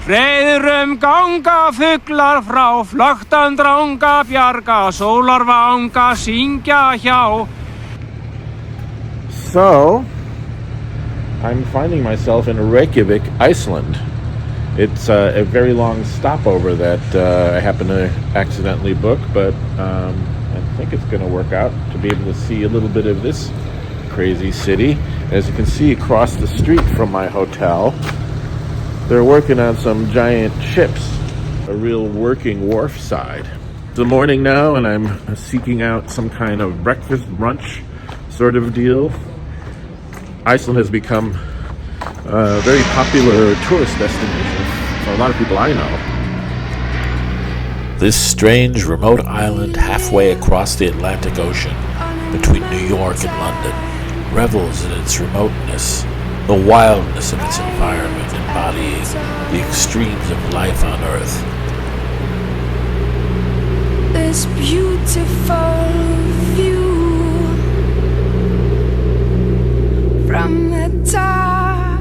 Hreiðrum ganga fuglar frá, flöktan dranga bjarga, sólarvanga syngja hjá. So, I'm finding myself in Reykjavik, Iceland. It's a very long stopover that I happened to accidentally book, but I think it's going to work out to be able to see a little bit of this crazy city. As you can see across the street from my hotel, they're working on some giant ships, a real working wharfside. It's the morning now, and I'm seeking out some kind of breakfast, brunch sort of deal. Iceland has become a very popular tourist destination for a lot of people I know. This strange, remote island halfway across the Atlantic Ocean between New York and London revels in its remoteness, the wildness of its environment embodying the extremes of life on Earth. This beautiful view from the top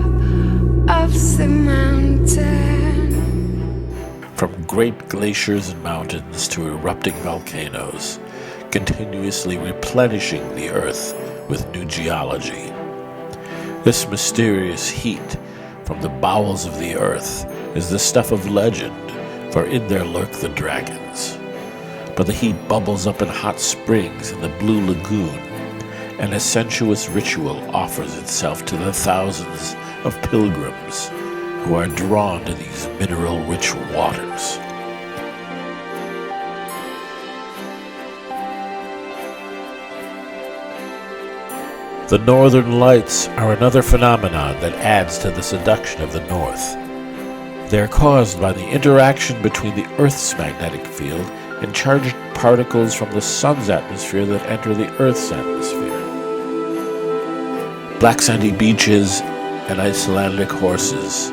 of the mountain. From great glaciers and mountains to erupting volcanoes, continuously replenishing the Earth with new geology. This mysterious heat from the bowels of the Earth is the stuff of legend, for in there lurk the dragons. But the heat bubbles up in hot springs in the blue lagoon, and a sensuous ritual offers itself to the thousands of pilgrims who are drawn to these mineral-rich waters. The Northern Lights are another phenomenon that adds to the seduction of the North. They are caused by the interaction between the Earth's magnetic field and charged particles from the Sun's atmosphere that enter the Earth's atmosphere. Black sandy beaches and Icelandic horses,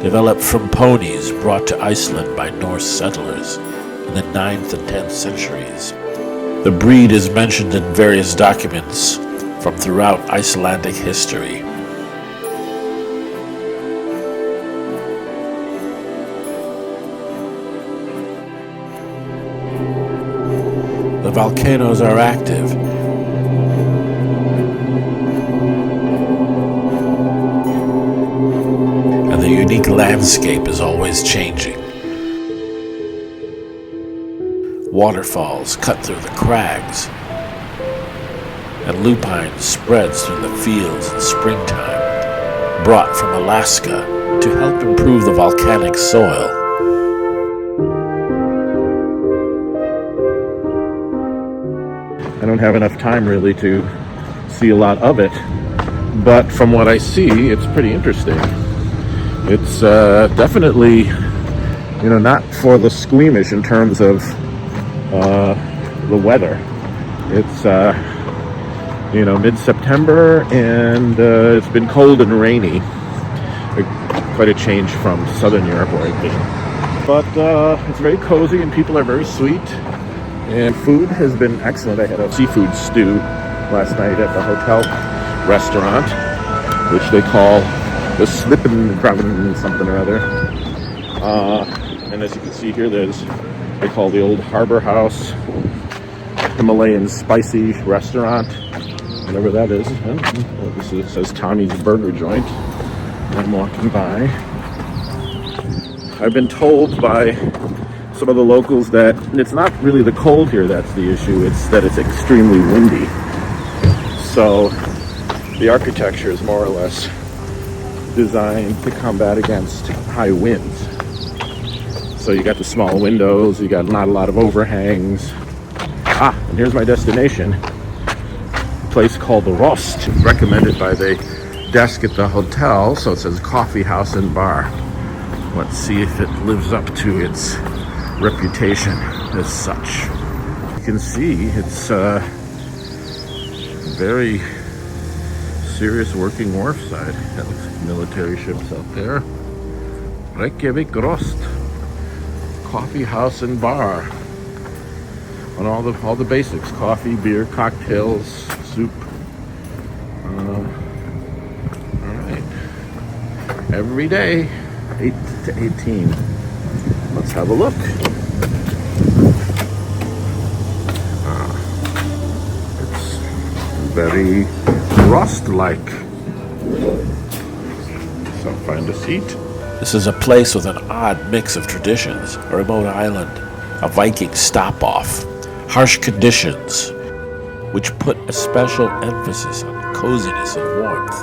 developed from ponies brought to Iceland by Norse settlers in the 9th and 10th centuries. The breed is mentioned in various documents from throughout Icelandic history. The volcanoes are active, and the unique landscape is always changing. Waterfalls cut through the crags, and lupine spreads through the fields in springtime, brought from Alaska to help improve the volcanic soil. I don't have enough time really to see a lot of it, but from what I see, it's pretty interesting. It's definitely, not for the squeamish in terms of the weather. It's mid-September, and it's been cold and rainy. Quite a change from southern Europe where I've been. But it's very cozy, and people are very sweet. And food has been excellent. I had a seafood stew last night at the hotel restaurant, which they call the Specimens something or other. And as you can see here, they call the old Harbor House Himalayan Spicy Restaurant, whatever that is. It says Tommy's Burger Joint. I'm walking by. I've been told by some of the locals that it's not really the cold here that's the issue, it's that it's extremely windy. So the architecture is more or less designed to combat against high winds. So you got the small windows, you got not a lot of overhangs. And here's my destination, a place called the Rost, recommended by the desk at the hotel, so it says coffee house and bar. Let's see if it lives up to its reputation as such. You can see it's a very serious working wharfside. That looks like military ships out there. Reykjavik Rost, coffee house and bar. On all the basics: coffee, beer, cocktails, soup. All right. Every day 8 to 18. Let's have a look. It's very Rost-like. So find a seat. This is a place with an odd mix of traditions, a remote island, a Viking stop-off, harsh conditions, which put a special emphasis on coziness and warmth.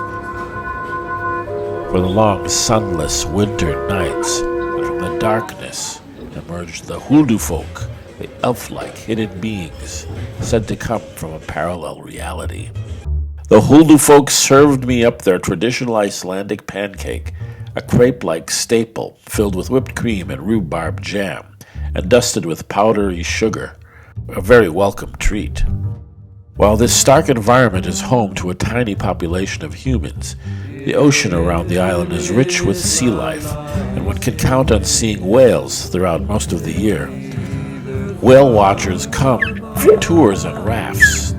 For the long, sunless winter nights, and from the darkness emerged the Huldufolk, the elf-like hidden beings said to come from a parallel reality. The Huldufolk served me up their traditional Icelandic pancake, a crepe-like staple filled with whipped cream and rhubarb jam, and dusted with powdery sugar, a very welcome treat. While this stark environment is home to a tiny population of humans, the ocean around the island is rich with sea life, and one can count on seeing whales throughout most of the year. Whale watchers come for tours and rafts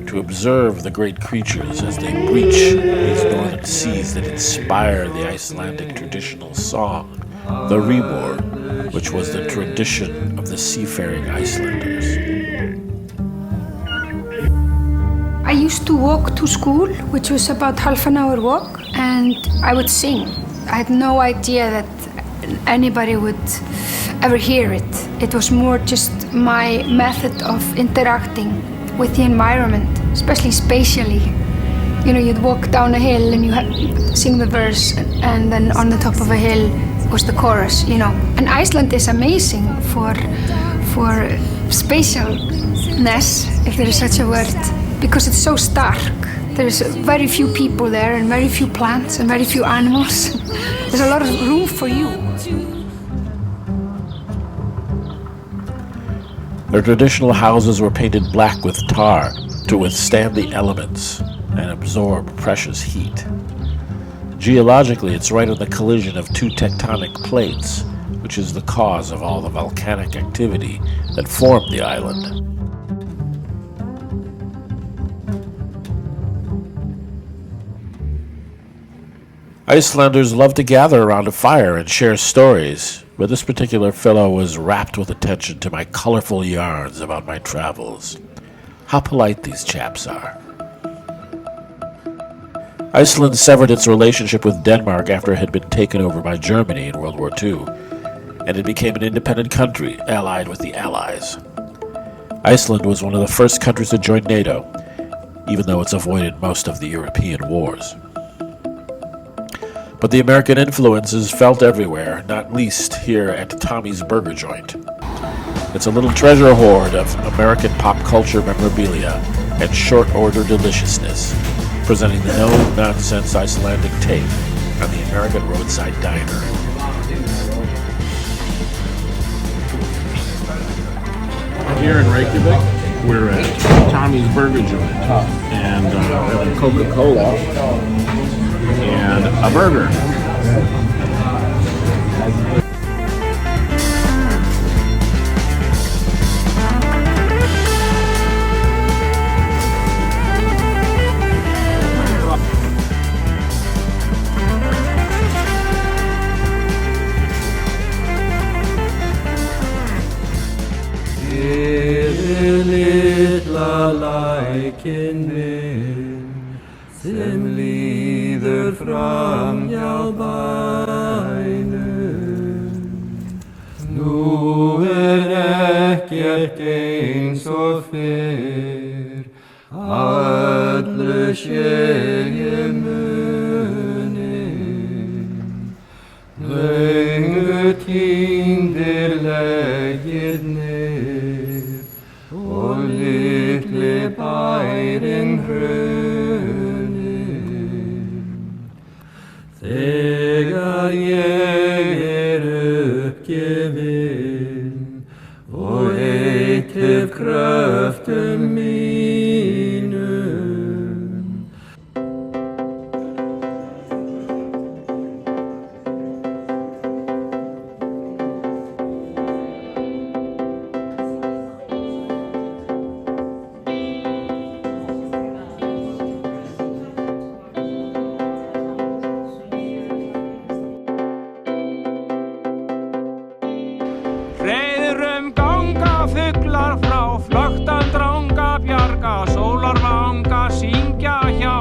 to observe the great creatures as they breach these northern seas that inspire the Icelandic traditional song, the Remur, which was the tradition of the seafaring Icelanders. I used to walk to school, which was about half an hour walk, and I would sing. I had no idea that anybody would ever hear it. It was more just my method of interacting with the environment, especially spatially. You know, you'd walk down a hill and you sing the verse, and then on the top of a hill was the chorus, you know. And Iceland is amazing for spatialness, if there is such a word, because it's so stark. There's very few people there and very few plants and very few animals. There's a lot of room for you. Their traditional houses were painted black with tar to withstand the elements and absorb precious heat. Geologically, it's right on the collision of two tectonic plates, which is the cause of all the volcanic activity that formed the island. Icelanders love to gather around a fire and share stories, but this particular fellow was rapt with attention to my colorful yarns about my travels. How polite these chaps are. Iceland severed its relationship with Denmark after it had been taken over by Germany in World War II, and it became an independent country allied with the Allies. Iceland was one of the first countries to join NATO, even though it's avoided most of the European wars. But the American influence is felt everywhere, not least here at Tommi's Burger Joint. It's a little treasure hoard of American pop culture memorabilia and short-order deliciousness, presenting the no-nonsense Icelandic take on the American roadside diner. Here in Reykjavik, we're at Tommi's Burger Joint, and we have a Coca-Cola and a burger. Litla lækin minn sem líður fram hjá bænum. Nú ekkert eins og fyrr, öllu sé ég muninn. Löngu týndir leggirnir og litli bærinn hruninn. Þegar ég uppgefinn og eitið kröftum mínum. fuglar frá flöktan dranga bjarga sólarvanga syngja hjá.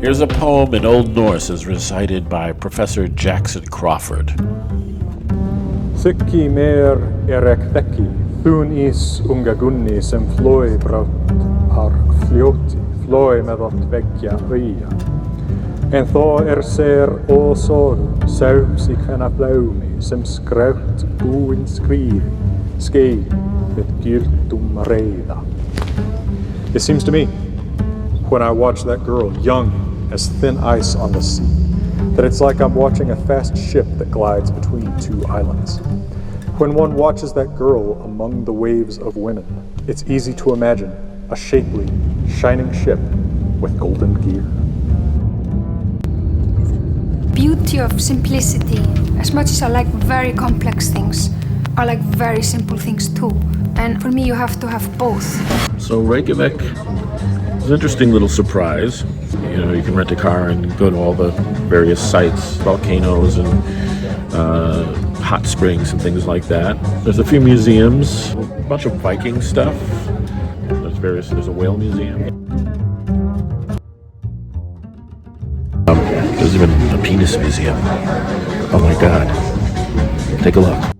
Here's a poem in Old Norse as recited by Professor Jackson Crawford. Sykki mer Reykjavik þun ís unga gunni sem flói brátt har fljóti, flói með að tveggja auga. En þó ser og sorg, saums í hvenna flaumi sem skraut búin skriði, skeið við gildum reiða. It seems to me, when I watch that girl young as thin ice on the sea, that it's like I'm watching a fast ship that glides between two islands. When one watches that girl among the waves of women, it's easy to imagine a shapely, shining ship with golden gear. Beauty of simplicity. As much as I like very complex things, I like very simple things too. And for me, you have to have both. So Reykjavik is an interesting little surprise. You know, you can rent a car and go to all the various sites, volcanoes and hot springs and things like that. There's a few museums, a bunch of Viking stuff. There's a whale museum. There's even a penis museum. Oh my God. Take a look.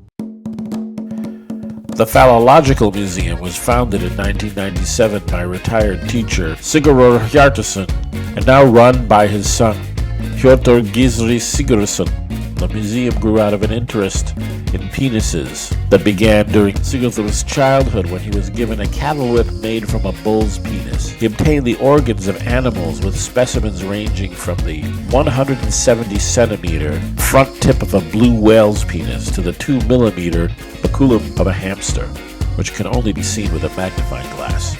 The Phallological Museum was founded in 1997 by retired teacher Sigurður Hjartarson and now run by his son, Hjörtur Gísli Sigurðsson. The museum grew out of an interest in penises that began during Sigurður's childhood when he was given a cattle whip made from a bull's penis. He obtained the organs of animals with specimens ranging from the 170 centimeter front tip of a blue whale's penis to the 2 millimeter baculum of a hamster, which can only be seen with a magnifying glass.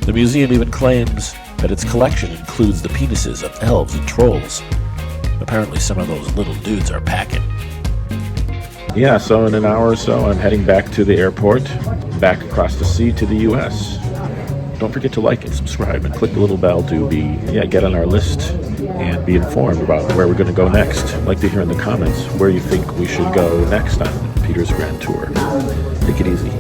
The museum even claims that its collection includes the penises of elves and trolls. Apparently some of those little dudes are packing. Yeah, so in an hour or so, I'm heading back to the airport, back across the sea to the U.S. Don't forget to like and subscribe and click the little bell to get on our list and be informed about where we're going to go next. I'd like to hear in the comments where you think we should go next on Peter's Grand Tour. Take it easy.